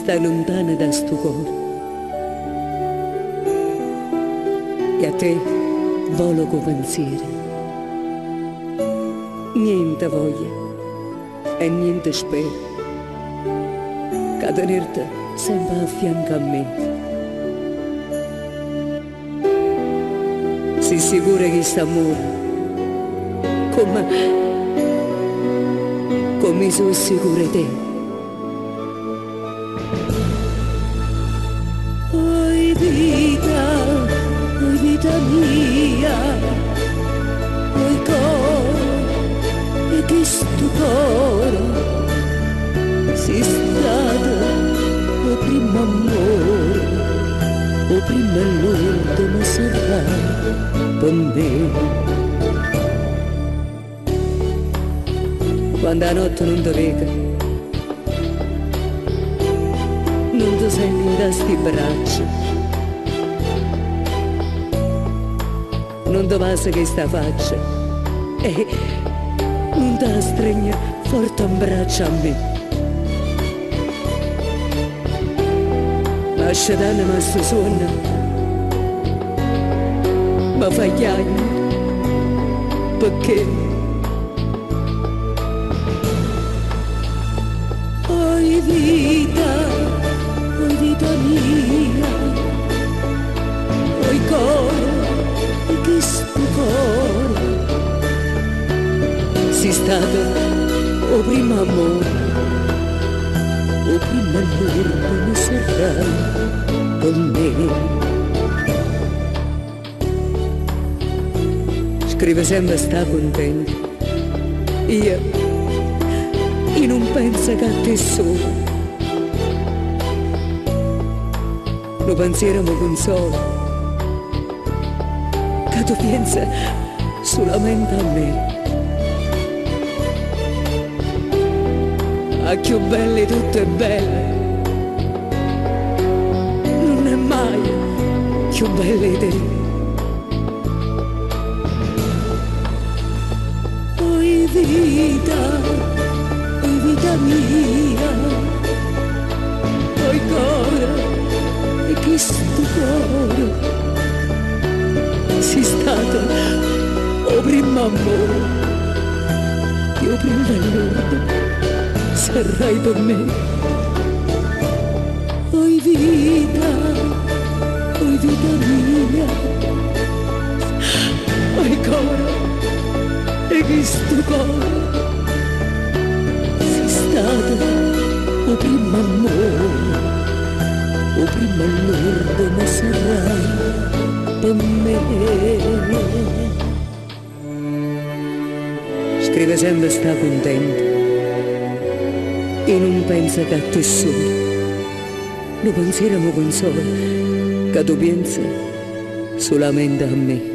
stai lontana da sto cuore. E a te volo con pensieri. Niente voglia e niente spero, che tenerti sempre a fianco a me. Sei sicura che sta amore, come sono sicura te. Oi vita mia, oi cuore, e che sto cuore, sei stato il primo amore, il primo allora mi sarà per me. Quando la notte non ti vega, non ti senti da sti braccia, non ti passa che sta faccia e non ti stringe forte un braccio a me. Lascia l'anima sto sonno, ma fa chiagno perché oi vita mia, oi cuore, e che sto cuore, sei stato il primo amore, il primo allora come sarai con me. Scrive sempre sta contento, io non penso che a te solo. Lo pensiero mi consola, che tu pensi solamente a me. A più belle tutte belle, non è mai più belle te. Oi vita mia, oi cuore, e che sto cuore, sei stato il primo amore, io prima allora sarai per me. Oi vita mia, oi cuore, e che sto cuore, sei stato il primo amore, il primo allora ma sarai per me. Scrive sempre sta contento e non pensa che a te solo. Lo pensiero mi consola, che tu pensi solamente a me.